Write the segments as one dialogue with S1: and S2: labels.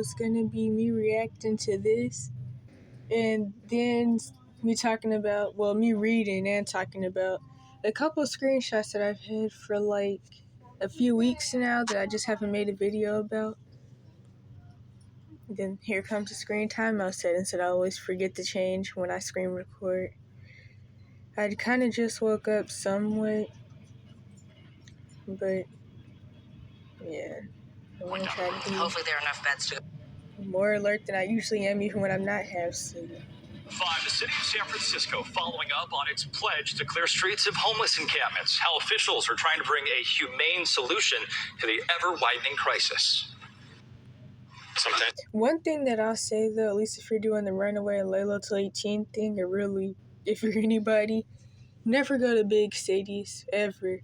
S1: is going to be me reacting to this, and then me reading and talking about a couple of screenshots that I've had for like a few weeks now that I just haven't made a video about. Then here comes the screen timeout settings that I always forget to change when I screen record. I kind of just woke up somewhat, but yeah, I'm gonna try to be
S2: hopefully there are enough beds to go.
S1: More alert than I usually am, even when I'm not half asleep.
S3: 5, the city of San Francisco following up on its pledge to clear streets of homeless encampments. How officials are trying to bring a humane solution to the ever-widening crisis. Sometimes.
S1: One thing that I'll say though, at least if you're doing the runaway and lay low till 18 thing, or really, if you're anybody, never go to big cities, ever.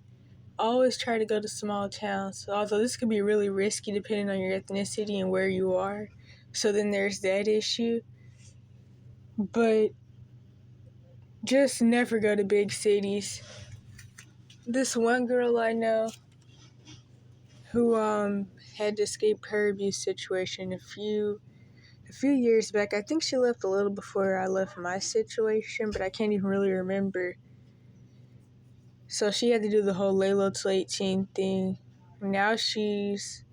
S1: Always try to go to small towns, although this could be really risky depending on your ethnicity and where you are. So then there's that issue. But just never go to big cities. This one girl I know who had to escape her abuse situation a few years back. I think she left a little before I left my situation, but I can't even really remember. So she had to do the whole lay low till 18 thing. Now she's,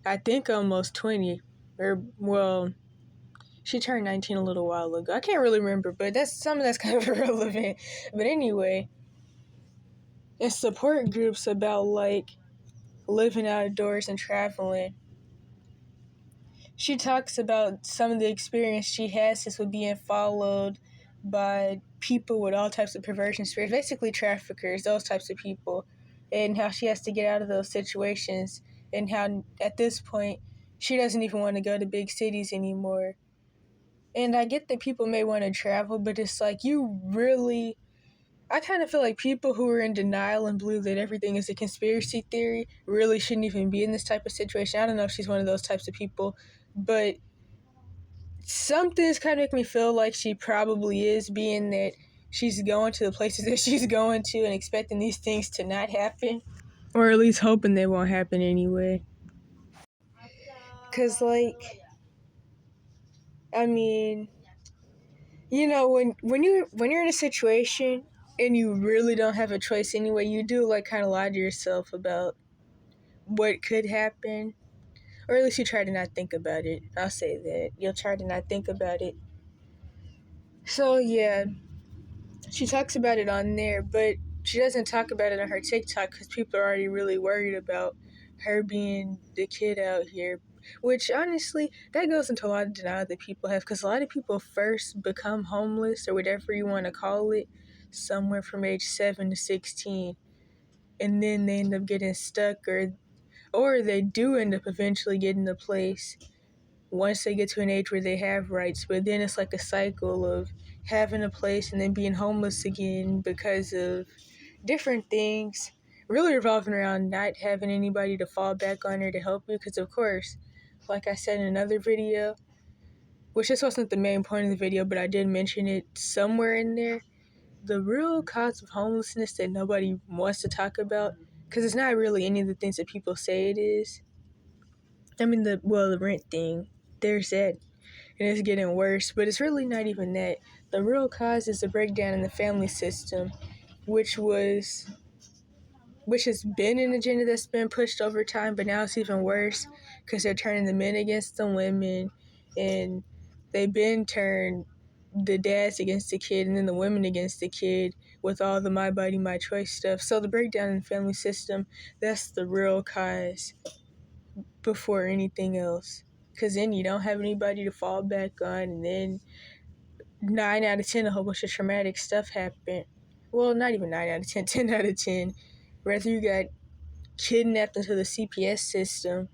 S1: I think, almost 20. She turned 19 a little while ago. I can't really remember, but that's kind of irrelevant. But anyway, it's support groups about like living outdoors and traveling. She talks about some of the experience she has since with being followed by people with all types of perversion spirits, basically traffickers, those types of people, and how she has to get out of those situations, and how at this point she doesn't even want to go to big cities anymore. And I get that people may want to travel, but it's like I kind of feel like people who are in denial and believe that everything is a conspiracy theory really shouldn't even be in this type of situation. I don't know if she's one of those types of people, but something's kind of making me feel like she probably is, being that she's going to the places that she's going to and expecting these things to not happen, or at least hoping they won't happen anyway. Because, like, I mean, you know, when you're in a situation and you really don't have a choice anyway, you do like kind of lie to yourself about what could happen, or at least you try to not think about it. I'll say that you'll try to not think about it. So yeah, she talks about it on there, but she doesn't talk about it on her TikTok because people are already really worried about her being the kid out here. Which, honestly, that goes into a lot of denial that people have, because a lot of people first become homeless, or whatever you want to call it, somewhere from age 7 to 16. And then they end up getting stuck, or they do end up eventually getting a place once they get to an age where they have rights. But then it's like a cycle of having a place and then being homeless again because of different things, really revolving around not having anybody to fall back on or to help you. Because of course, like I said in another video, which this wasn't the main point of the video, but I did mention it somewhere in there, the real cause of homelessness that nobody wants to talk about, because it's not really any of the things that people say it is. I mean, the rent thing, there's that, and it's getting worse, but it's really not even that. The real cause is the breakdown in the family system, which has been an agenda that's been pushed over time, but now it's even worse because they're turning the men against the women, and they've been turned the dads against the kid and then the women against the kid with all the my body, my choice stuff. So the breakdown in the family system, that's the real cause before anything else. Because then you don't have anybody to fall back on, and then 9 out of 10, a whole bunch of traumatic stuff happened. Well, not even 9 out of 10, 10 out of 10. Whether you got kidnapped into the CPS system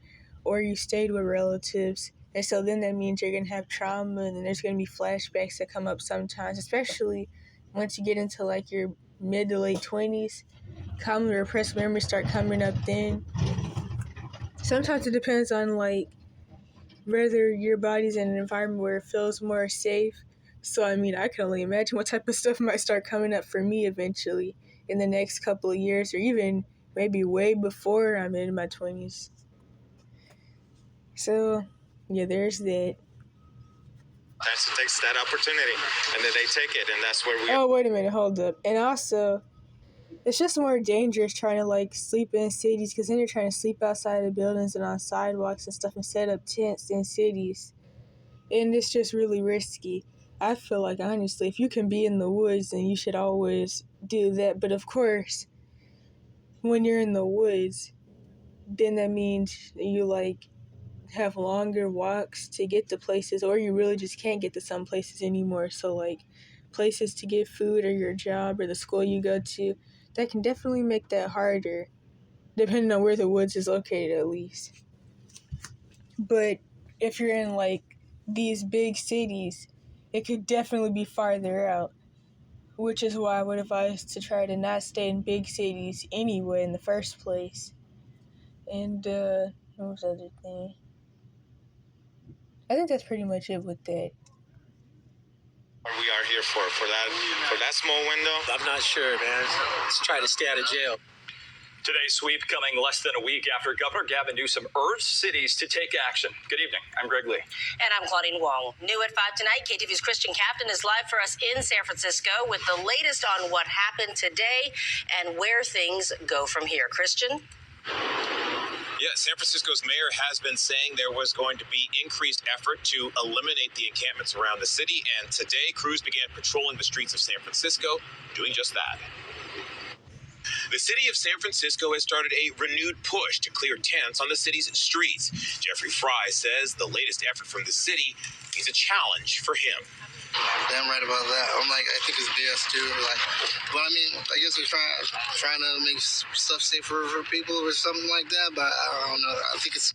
S1: or you stayed with relatives. And so then that means you're going to have trauma, and then there's going to be flashbacks that come up sometimes, especially once you get into like your mid to late 20s. Commonly repressed memories start coming up then. Sometimes it depends on like whether your body's in an environment where it feels more safe. So I mean, I can only imagine what type of stuff might start coming up for me eventually in the next couple of years, or even maybe way before I'm in my 20s. So Yeah, there's that.
S3: Takes that opportunity, and then they take it, and that's where we.
S1: Oh, wait a minute, hold up. And also, it's just more dangerous trying to like sleep in cities because then you're trying to sleep outside of buildings and on sidewalks and stuff and set up tents in cities. And it's just really risky. I feel like, honestly, if you can be in the woods, then you should always do that. But of course, when you're in the woods, then that means you like have longer walks to get to places, or you really just can't get to some places anymore. So like places to get food or your job or the school you go to, that can definitely make that harder, depending on where the woods is located at least. But if you're in like these big cities, it could definitely be farther out, which is why I would advise to try to not stay in big cities anyway in the first place. And what was the other thing? I think that's pretty much it with that.
S3: We are here for that small window.
S2: I'm not sure, man. Let's try to stay out of jail.
S3: Today's sweep coming less than a week after Governor Gavin Newsom urged cities to take action. Good evening. I'm Greg Lee.
S4: And I'm Claudine Wong. New at 5 tonight, KTV's Christian Captain is live for us in San Francisco with the latest on what happened today and where things go from here. Christian?
S5: Yeah, San Francisco's mayor has been saying there was going to be increased effort to eliminate the encampments around the city, and today crews began patrolling the streets of San Francisco, doing just that. The city of San Francisco has started a renewed push to clear tents on the city's streets. Jeffrey Fry says the latest effort from the city is a challenge for him.
S6: Damn right about that. I'm like, I think it's BS too. Like, but I mean, I guess we're trying to make stuff safer for people or something like that. But I don't know. I think it's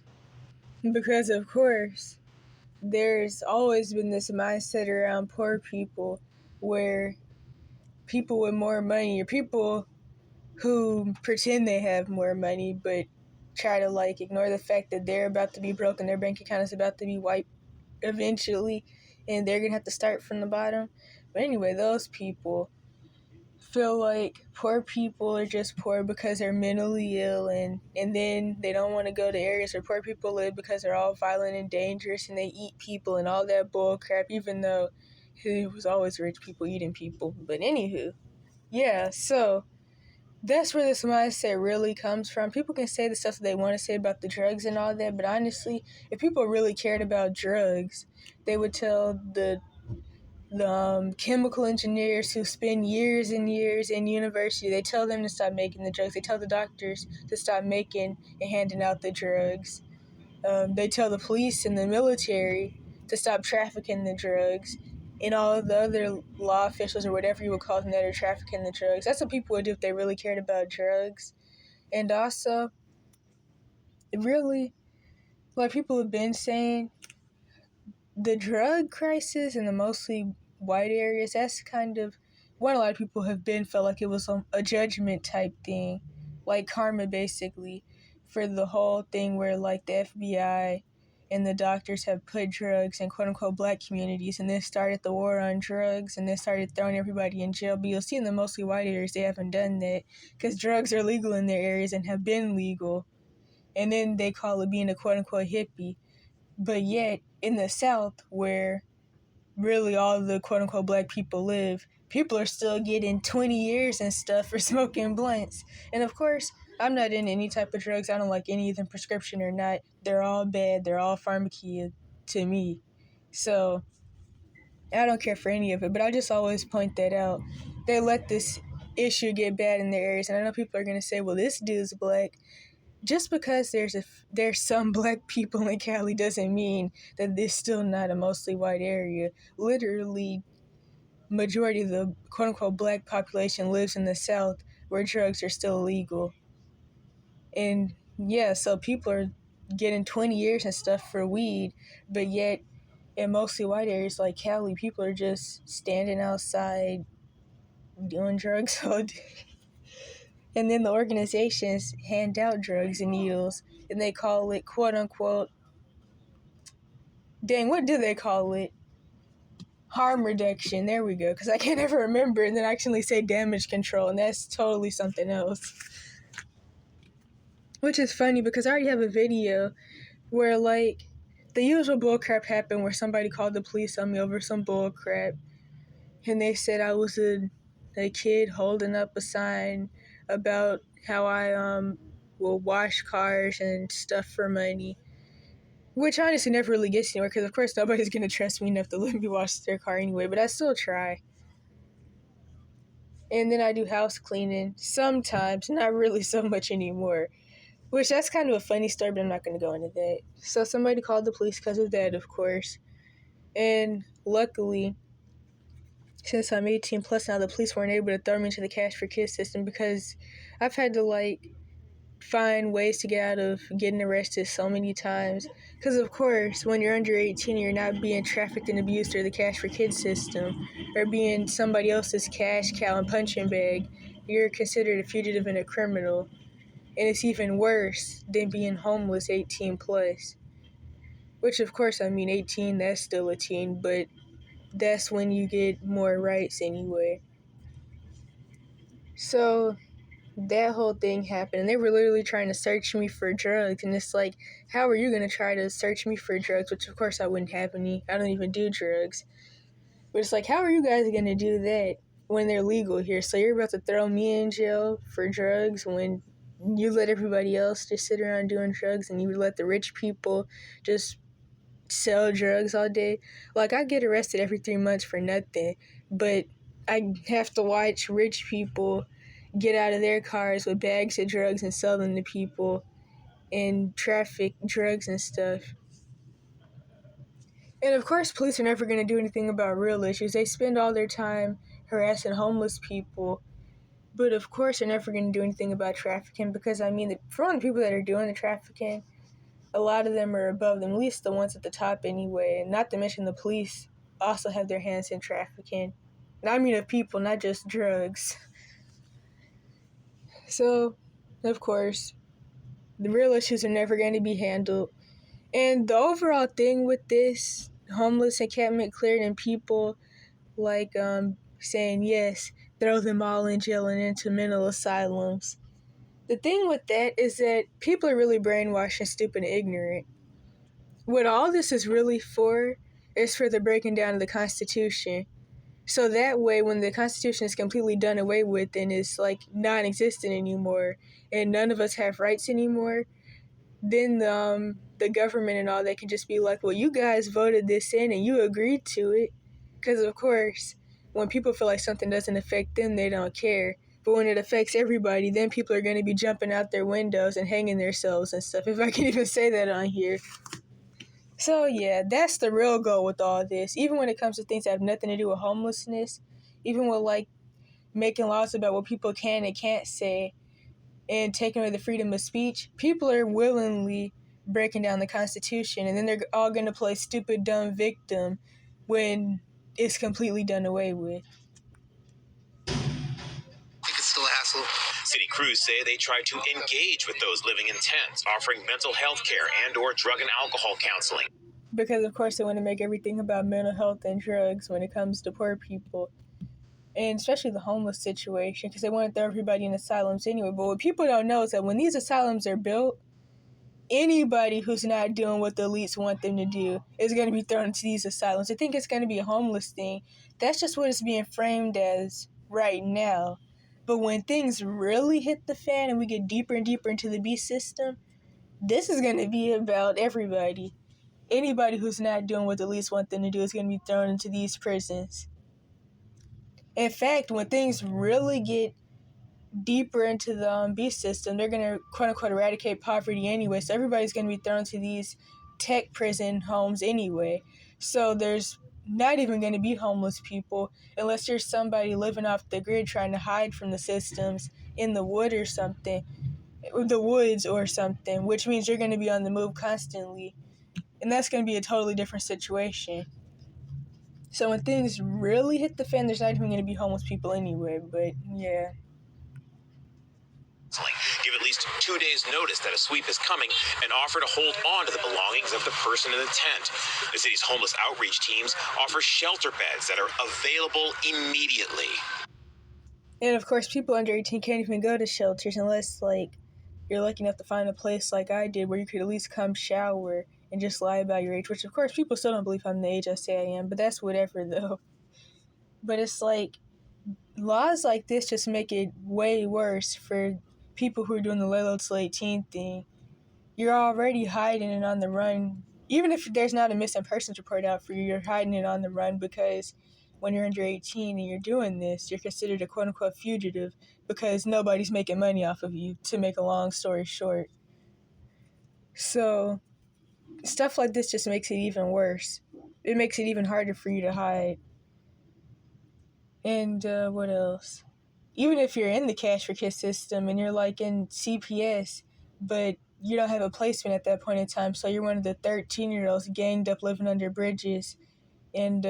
S1: because of course there's always been this mindset around poor people where people with more money or people who pretend they have more money but try to like ignore the fact that they're about to be broke and their bank account is about to be wiped eventually and they're gonna have to start from the bottom. But anyway, those people feel like poor people are just poor because they're mentally ill, and then they don't want to go to areas where poor people live because they're all violent and dangerous and they eat people and all that bull crap, even though it was always rich people eating people. But anywho, yeah, so that's where this mindset really comes from. People can say the stuff that they want to say about the drugs and all that, but honestly, if people really cared about drugs, they would tell the chemical engineers who spend years and years in university, they tell them to stop making the drugs. They tell the doctors to stop making and handing out the drugs. They tell the police and the military to stop trafficking the drugs, and all of the other law officials or whatever you would call them that are trafficking the drugs. That's what people would do if they really cared about drugs. And also, really, like people have been saying, the drug crisis in the mostly white areas, that's kind of what a lot of people have been felt like it was a judgment type thing, like karma basically, for the whole thing where like the FBI and the doctors have put drugs in quote unquote black communities and then started the war on drugs and then started throwing everybody in jail. But you'll see in the mostly white areas they haven't done that because drugs are legal in their areas and have been legal, and then they call it being a quote unquote hippie. But yet in the South, where really all the quote-unquote black people live, people are still getting 20 years and stuff for smoking blunts. And of course, I'm not in any type of drugs. I don't like any of them, prescription or not. They're all bad. They're all pharmacia to me. So I don't care for any of it, but I just always point that out. They let this issue get bad in their areas, and I know people are going to say, well, this dude's black. Just because there's some black people in Cali doesn't mean that it's still not a mostly white area. Literally, majority of the quote-unquote black population lives in the South where drugs are still illegal. And yeah, so people are getting 20 years and stuff for weed, but yet in mostly white areas like Cali, people are just standing outside doing drugs all day. And then the organizations hand out drugs and needles, and they call it quote-unquote, dang, what do they call it? Harm reduction. There we go, because I can't ever remember, and then actually say damage control, and that's totally something else. Which is funny, because I already have a video where, like, the usual bullcrap happened where somebody called the police on me over some bullcrap, and they said I was a kid holding up a sign about how I will wash cars and stuff for money, which honestly never really gets anywhere because of course nobody's gonna trust me enough to let me wash their car anyway. But I still try. And then I do house cleaning sometimes, not really so much anymore. Which that's kind of a funny story, but I'm not going to go into that. So somebody called the police because of that, of course. And luckily, since I'm 18 plus now, the police weren't able to throw me into the Cash for Kids system because I've had to find ways to get out of getting arrested so many times. Because of course, when you're under 18, you're not being trafficked and abused through the Cash for Kids system or being somebody else's cash cow and punching bag. You're considered a fugitive and a criminal. And it's even worse than being homeless 18 plus. Which, of course, 18, that's still a teen, but that's when you get more rights anyway. So, that whole thing happened. And they were literally trying to search me for drugs. And it's like, how are you going to try to search me for drugs? Which, of course, I wouldn't have any. I don't even do drugs. But it's like, how are you guys going to do that when they're legal here? So, you're about to throw me in jail for drugs when you let everybody else just sit around doing drugs and you let the rich people just sell drugs all day. Like, I get arrested every 3 months for nothing, but I have to watch rich people get out of their cars with bags of drugs and sell them to people and traffic drugs and stuff. And of course, police are never going to do anything about real issues. They spend all their time harassing homeless people. But of course, they're never going to do anything about trafficking because, for one, the people that are doing the trafficking, a lot of them are above them, at least the ones at the top anyway. And not to mention the police also have their hands in trafficking. And I mean of people, not just drugs. So, of course, the real issues are never going to be handled. And the overall thing with this homeless encampment cleared and people saying yes, throw them all in jail and into mental asylums. The thing with that is that people are really brainwashed and stupid and ignorant. What all this is really for is for the breaking down of the Constitution. So that way, when the Constitution is completely done away with and is non-existent anymore, and none of us have rights anymore, then the government and all that can just be like, well, you guys voted this in and you agreed to it. Because, of course, when people feel like something doesn't affect them, they don't care. But when it affects everybody, then people are going to be jumping out their windows and hanging themselves and stuff, if I can even say that on here. So, yeah, that's the real goal with all this. Even when it comes to things that have nothing to do with homelessness, even with, making laws about what people can and can't say, and taking away the freedom of speech, people are willingly breaking down the Constitution, and then they're all going to play stupid, dumb victim when it's completely done away with.
S6: I think it's still a hassle.
S5: City crews say they try to engage with those living in tents, offering mental health care and or drug and alcohol counseling.
S1: Because, of course, they want to make everything about mental health and drugs when it comes to poor people. And especially the homeless situation, because they want to throw everybody in asylums anyway. But what people don't know is that when these asylums are built, anybody who's not doing what the elites want them to do is going to be thrown into these asylums. They think it's going to be a homeless thing. That's just what it's being framed as right now. But when things really hit the fan and we get deeper and deeper into the beast system, this is going to be about everybody. Anybody who's not doing what the elites want them to do is going to be thrown into these prisons. In fact, when things really get deeper into the beast system, they're going to quote-unquote eradicate poverty anyway, so everybody's going to be thrown to these tech prison homes anyway. So there's not even going to be homeless people unless you're somebody living off the grid trying to hide from the systems in the woods or something, which means you're going to be on the move constantly. And that's going to be a totally different situation. So when things really hit the fan, there's not even going to be homeless people anyway, but yeah.
S5: Give at least 2 days notice that a sweep is coming and offer to hold on to the belongings of the person in the tent. The city's homeless outreach teams offer shelter beds that are available immediately.
S1: And of course, people under 18 can't even go to shelters unless, you're lucky enough to find a place like I did where you could at least come shower and just lie about your age, which of course people still don't believe I'm the age I say I am, but that's whatever though. But it's like, laws like this just make it way worse for people who are doing the little till 18 thing. You're already hiding and on the run. Even if there's not a missing persons report out for you, you're hiding it on the run because when you're under 18 and you're doing this, you're considered a quote-unquote fugitive because nobody's making money off of you, to make a long story short. So stuff like this just makes it even worse. It makes it even harder for you to hide. And what else? Even if you're in the cash for kids system and you're like in CPS, but you don't have a placement at that point in time, so you're one of the 13-year-olds ganged up living under bridges in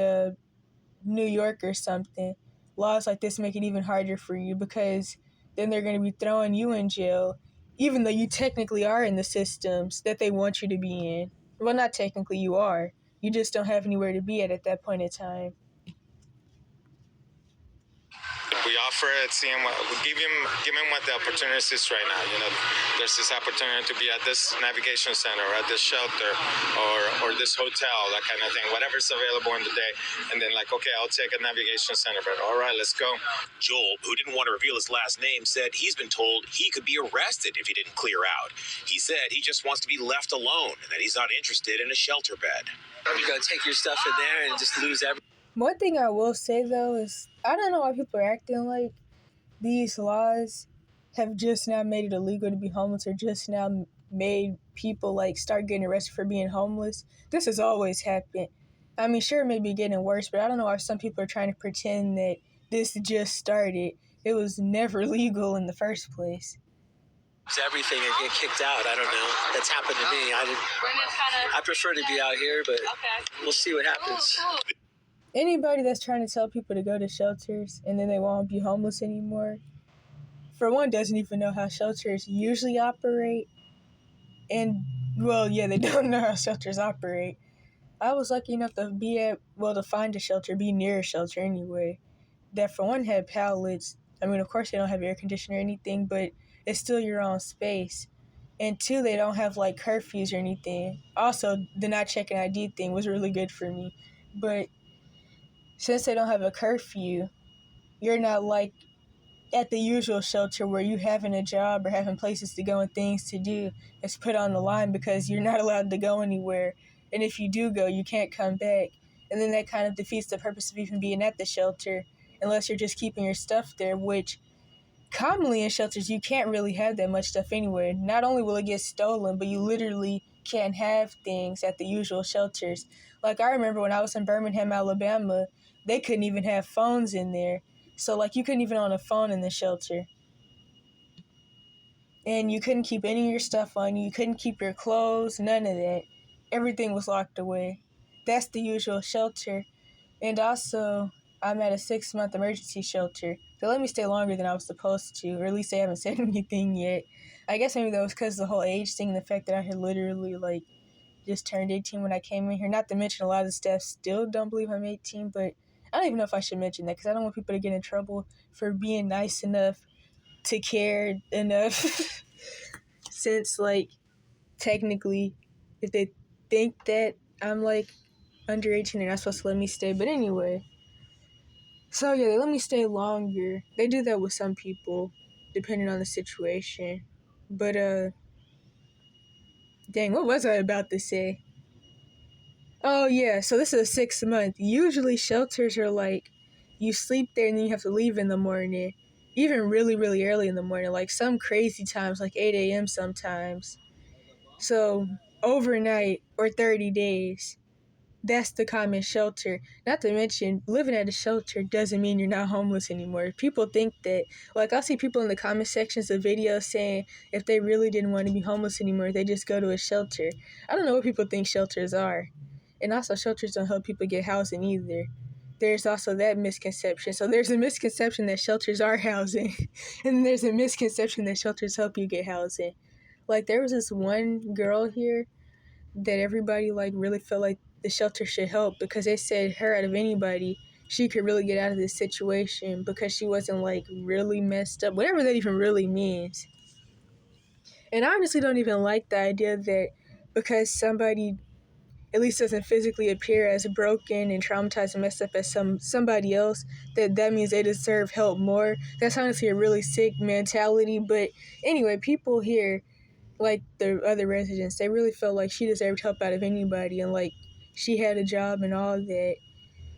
S1: New York or something. Laws like this make it even harder for you because then they're going to be throwing you in jail, even though you technically are in the systems that they want you to be in. Well, not technically, you are. You just don't have anywhere to be at that point in time.
S7: We offer it, see him, we give him what the opportunity is right now. You know, there's this opportunity to be at this navigation center, or at this shelter, or this hotel, that kind of thing, whatever's available in the day. And then like, okay, I'll take a navigation center, but all right, let's go.
S5: Joel, who didn't want to reveal his last name, said he's been told he could be arrested if he didn't clear out. He said he just wants to be left alone and that he's not interested in a shelter bed.
S2: You go take your stuff in there and just lose everything.
S1: One thing I will say, though, is I don't know why people are acting like these laws have just now made it illegal to be homeless or just now made people, like, start getting arrested for being homeless. This has always happened. I mean, sure, it may be getting worse, but I don't know why some people are trying to pretend that this just started. It was never legal in the first place.
S2: Everything and get kicked out. I don't know. That's happened to me. I prefer to be out here, but we'll see what happens.
S1: Anybody that's trying to tell people to go to shelters and then they won't be homeless anymore, for one, doesn't even know how shelters usually operate. And, well, yeah, they don't know how shelters operate. I was lucky enough to to find a shelter, be near a shelter anyway, that for one had pallets. I mean, of course they don't have air conditioning or anything, but it's still your own space. And two, they don't have, like, curfews or anything. Also, the not checking ID thing was really good for me. But since they don't have a curfew, you're not like at the usual shelter where you having a job or having places to go and things to do is put on the line because you're not allowed to go anywhere. And if you do go, you can't come back. And then that kind of defeats the purpose of even being at the shelter unless you're just keeping your stuff there, which commonly in shelters, you can't really have that much stuff anywhere. Not only will it get stolen, but you literally can't have things at the usual shelters. Like, I remember when I was in Birmingham, Alabama, they couldn't even have phones in there. So, like, you couldn't even own a phone in the shelter. And you couldn't keep any of your stuff on you. You couldn't keep your clothes, none of that. Everything was locked away. That's the usual shelter. And also, I'm at a 6-month emergency shelter. They let me stay longer than I was supposed to, or at least they haven't said anything yet. I guess maybe that was because of the whole age thing and the fact that I had literally, like, just turned 18 when I came in here. Not to mention a lot of the staff still don't believe I'm 18, but I don't even know if I should mention that because I don't want people to get in trouble for being nice enough to care enough. Since, like, technically, if they think that I'm, like, under 18, they're not supposed to let me stay. But anyway. So, yeah, they let me stay longer. They do that with some people, depending on the situation. But, dang, what was I about to say? Oh, yeah, so this is a 6-month. Usually shelters are like, you sleep there and then you have to leave in the morning. Even really, really early in the morning. Like, some crazy times, like 8 a.m. sometimes. So, overnight or 30 days. That's the common shelter. Not to mention, living at a shelter doesn't mean you're not homeless anymore. People think that. Like, I'll see people in the comment sections of videos saying if they really didn't want to be homeless anymore, they just go to a shelter. I don't know what people think shelters are. And also, shelters don't help people get housing either. There's also that misconception. So there's a misconception that shelters are housing. And there's a misconception that shelters help you get housing. Like, there was this one girl here that everybody, like, really felt like the shelter should help because they said her out of anybody, she could really get out of this situation because she wasn't, like, really messed up, whatever that even really means. And I honestly don't even like the idea that because somebody at least doesn't physically appear as broken and traumatized and messed up as somebody else, that means they deserve help more. That's honestly a really sick mentality. But anyway, people here, like the other residents, they really felt like she deserved help out of anybody, and like she had a job and all that.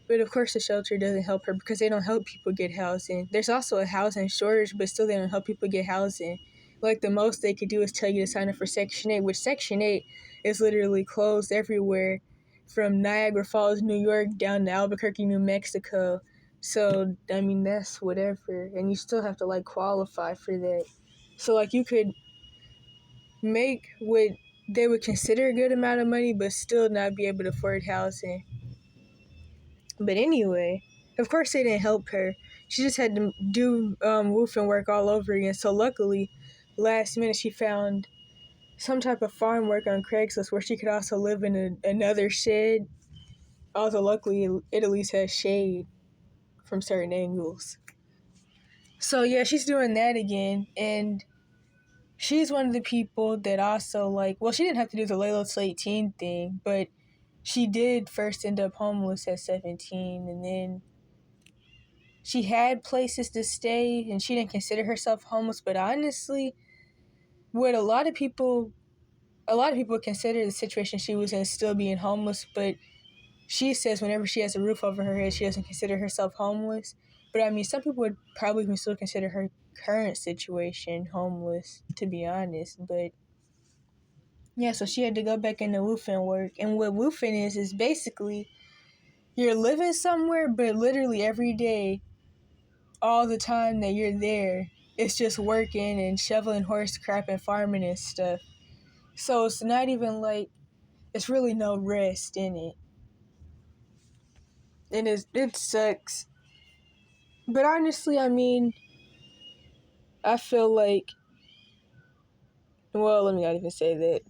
S1: But of course, the shelter doesn't help her because they don't help people get housing. There's also a housing shortage, but still they don't help people get housing. Like the most they could do is tell you to sign up for Section 8, which Section 8 is literally closed everywhere from Niagara Falls, New York, down to Albuquerque, New Mexico. So, I mean, that's whatever. And you still have to, like, qualify for that. So, like, you could make what they would consider a good amount of money, but still not be able to afford housing. But anyway, of course they didn't help her. She just had to do woofing work all over again. So luckily, last minute she found some type of farm work on Craigslist where she could also live in another shed. Also, luckily, it at least has shade from certain angles. So yeah, she's doing that again, and she's one of the people that also, like, well, she didn't have to do the lay low till 18 thing, but she did first end up homeless at 17, and then she had places to stay, and she didn't consider herself homeless. But honestly, what a lot of people consider the situation she was in still being homeless, but she says whenever she has a roof over her head, she doesn't consider herself homeless. But I mean, some people would probably even still consider her current situation homeless, to be honest. But yeah, so she had to go back into woofing work. And what woofing is basically you're living somewhere, but literally every day, all the time that you're there, it's just working and shoveling horse crap and farming and stuff. So it's not even like, it's really no rest in it. And it sucks. But honestly, I mean, I feel like, well, let me not even say that.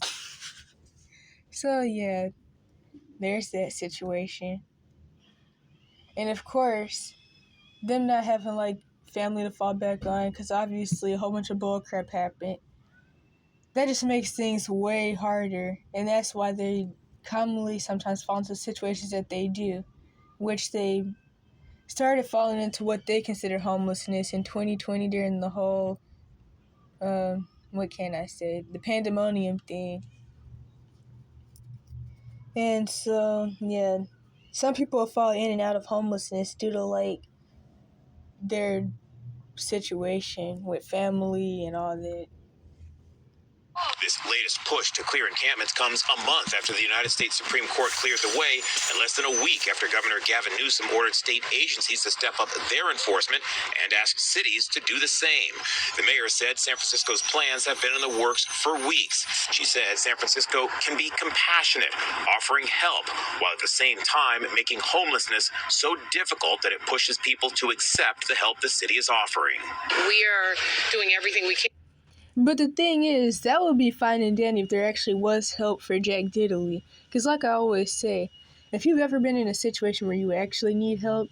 S1: So yeah, there's that situation. And of course, them not having like family to fall back on, because obviously a whole bunch of bullcrap happened. That just makes things way harder, and that's why they commonly sometimes fall into situations that they do, which they started falling into what they consider homelessness in 2020 during the whole, what can I say, the pandemonium thing. And so, yeah, some people fall in and out of homelessness due to, like, their situation with family and all that.
S5: This latest push to clear encampments comes a month after the United States Supreme Court cleared the way, and less than a week after Governor Gavin Newsom ordered state agencies to step up their enforcement and ask cities to do the same. The mayor said San Francisco's plans have been in the works for weeks. She said San Francisco can be compassionate, offering help, while at the same time making homelessness so difficult that it pushes people to accept the help the city is offering.
S4: We are doing everything we can.
S1: But the thing is, that would be fine and dandy if there actually was help for Jack Diddley. Because like I always say, if you've ever been in a situation where you actually need help,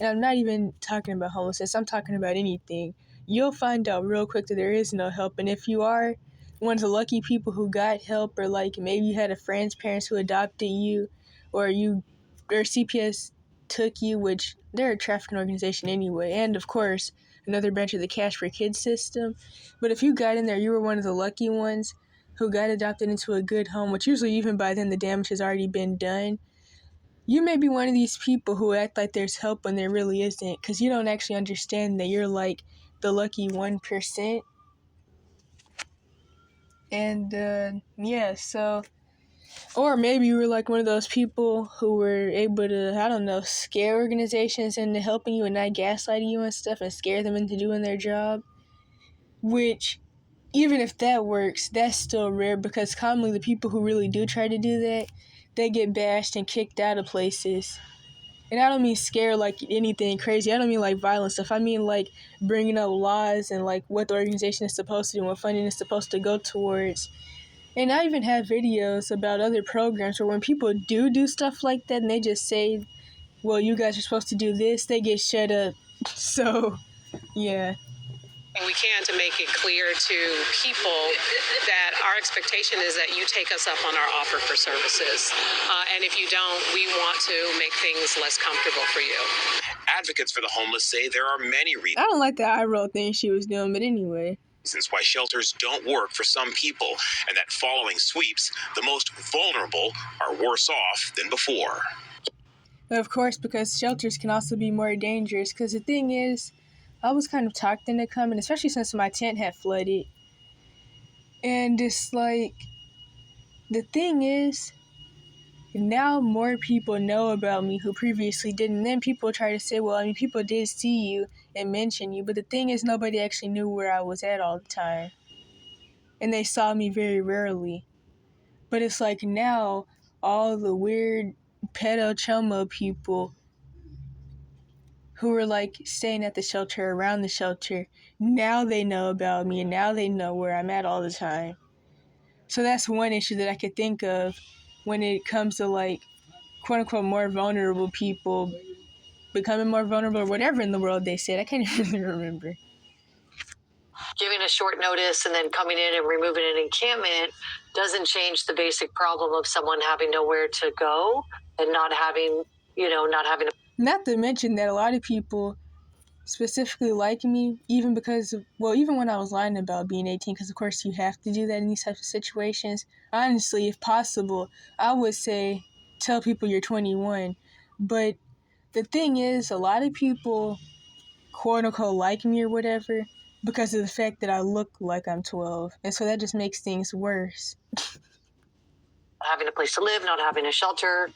S1: and I'm not even talking about homelessness, I'm talking about anything, you'll find out real quick that there is no help. And if you are one of the lucky people who got help, or like maybe you had a friend's parents who adopted you, or CPS took you, which they're a trafficking organization anyway, and of course, another branch of the Cash for Kids system. But if you got in there, you were one of the lucky ones who got adopted into a good home, which usually even by then the damage has already been done. You may be one of these people who act like there's help when there really isn't, because you don't actually understand that you're like the lucky 1%. And yeah, so, or maybe you were like one of those people who were able to, I don't know, scare organizations into helping you and not gaslighting you and stuff and scare them into doing their job. Which, even if that works, that's still rare, because commonly the people who really do try to do that, they get bashed and kicked out of places. And I don't mean scare like anything crazy. I don't mean like violent stuff. I mean like bringing up laws and like what the organization is supposed to do and what funding is supposed to go towards. And I even have videos about other programs where when people do stuff like that and they just say, well, you guys are supposed to do this, they get shut up. So, yeah.
S8: We can to make it clear to people that our expectation is that you take us up on our offer for services. And if you don't, we want to make things less comfortable for you.
S5: Advocates for the homeless say there are many
S1: I
S5: reasons
S1: don't like the eye roll thing she was doing, but anyway.
S5: why shelters don't work for some people, and that following sweeps, the most vulnerable are worse off than before.
S1: Of course, because shelters can also be more dangerous, because the thing is, I was kind of talked into coming, especially since my tent had flooded. And it's like, the thing is, now more people know about me who previously didn't. Then people try to say, well, I mean, people did see you and mention you, but the thing is, nobody actually knew where I was at all the time. And they saw me very rarely. But it's like now, all the weird pedo chomo people who were like staying at the shelter, around the shelter, now they know about me and now they know where I'm at all the time. So that's one issue that I could think of when it comes to like quote unquote more vulnerable people becoming more vulnerable or whatever in the world they said. I can't even remember.
S4: Giving a short notice and then coming in and removing an encampment doesn't change the basic problem of someone having nowhere to go and not having
S1: Not to mention that a lot of people specifically like me, even because of, well, even when I was lying about being 18, because of course you have to do that in these types of situations. Honestly, if possible, I would say tell people you're 21. But the thing is, a lot of people quote unquote like me or whatever because of the fact that I look like I'm 12. And so that just makes things worse.
S4: having a place to live, not having a shelter.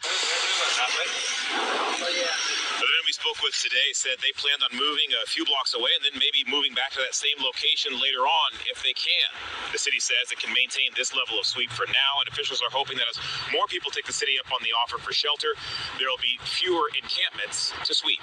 S5: The men we spoke with today said they planned on moving a few blocks away and then maybe moving back to that same location later on if they can. The city says it can maintain this level of sweep for now, and officials are hoping that as more people take the city up on the offer for shelter, there will be fewer encampments to sweep.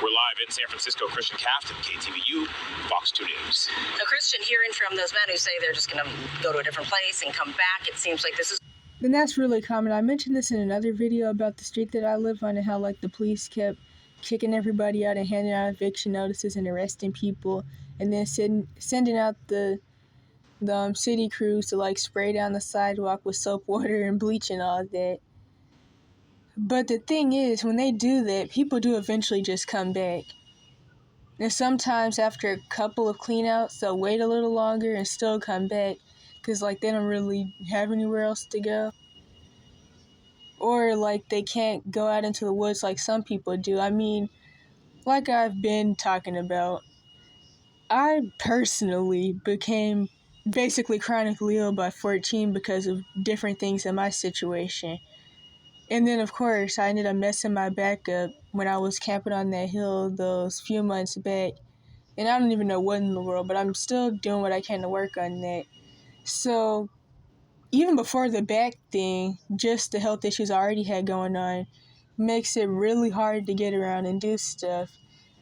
S5: We're live in San Francisco. Christian Cafton, KTVU, Fox 2 News.
S4: Now, Christian, hearing from those men who say they're just going to go to a different place and come back, it seems like this is...
S1: And that's really common. I mentioned this in another video about the street that I live on and how like the police kept kicking everybody out and handing out eviction notices and arresting people, and then sending out the city crews to like spray down the sidewalk with soap water and bleach and all that. But the thing is, when they do that, people do eventually just come back. And sometimes after a couple of cleanouts, they'll wait a little longer and still come back because like they don't really have anywhere else to go. Or like they can't go out into the woods like some people do. I mean, like I've been talking about, I personally became basically chronically ill by 14 because of different things in my situation. And then, of course, I ended up messing my back up when I was camping on that hill those few months back. And I don't even know what in the world, but I'm still doing what I can to work on that. So, even before the back thing, just the health issues I already had going on makes it really hard to get around and do stuff.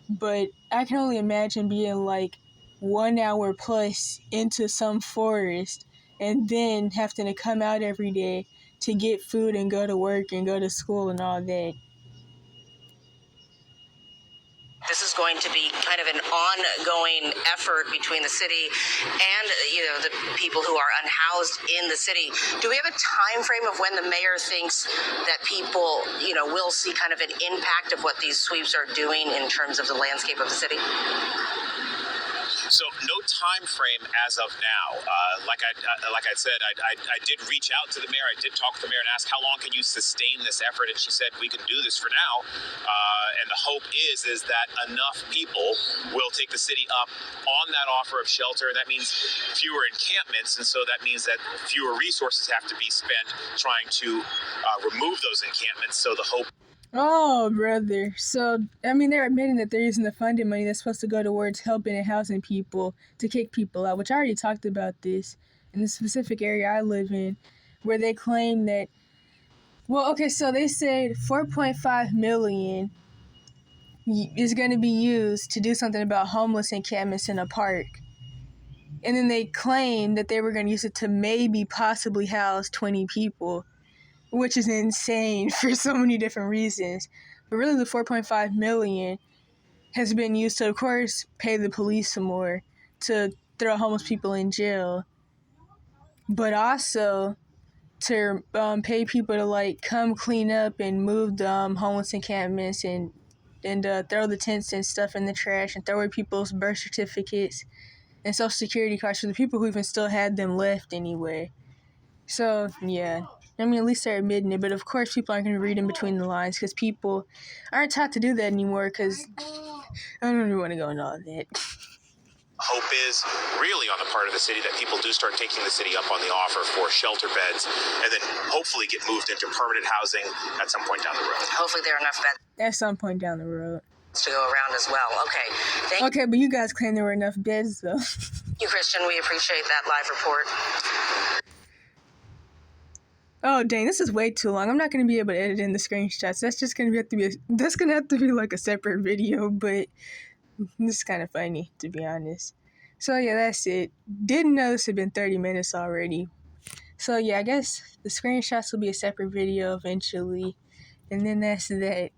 S1: But I can only imagine being like 1 hour plus into some forest and then having to come out every day to get food and go to work and go to school and all that.
S4: This is going to be kind of an ongoing effort between the city and, the people who are unhoused in the city. Do we have a time frame of when the mayor thinks that people, will see kind of an impact of what these sweeps are doing in terms of the landscape of the city?
S5: So no time frame as of now. Like I said, I did reach out to the mayor. I did talk to the mayor and ask how long can you sustain this effort, and she said we can do this for now. And the hope is that enough people will take the city up on that offer of shelter. That means fewer encampments, and so that means that fewer resources have to be spent trying to remove those encampments. So the hope.
S1: Oh, brother. So, I mean, they're admitting that they're using the funding money that's supposed to go towards helping and housing people to kick people out, which I already talked about this in the specific area I live in, where they claim that, well, okay, so they said $4.5 million is going to be used to do something about homeless encampments in a park. And then they claim that they were going to use it to maybe possibly house 20 people, which is insane for so many different reasons. But really the $4.5 million has been used to, of course, pay the police some more, to throw homeless people in jail, but also to pay people to like come clean up and move the homeless encampments and throw the tents and stuff in the trash and throw away people's birth certificates and social security cards for the people who even still had them left anyway. So yeah, I mean, at least they're admitting it, but of course people aren't going to read in between the lines because people aren't taught to do that anymore because I don't even want to go into all that.
S5: Hope is really on the part of the city that people do start taking the city up on the offer for shelter beds and then hopefully get moved into permanent housing at some point down the road.
S4: Hopefully there are enough beds
S1: At some point down the road.
S4: to go around as well. Okay.
S1: Okay, but you guys claim there were enough beds though.
S4: Thank you, Christian. We appreciate that live report.
S1: Oh dang, this is way too long. I'm not gonna be able to edit in the screenshots. That's just gonna have to be like a separate video, but this is kind of funny to be honest. So yeah, that's it. Didn't know this had been 30 minutes already. So yeah, I guess the screenshots will be a separate video eventually, and then that's that.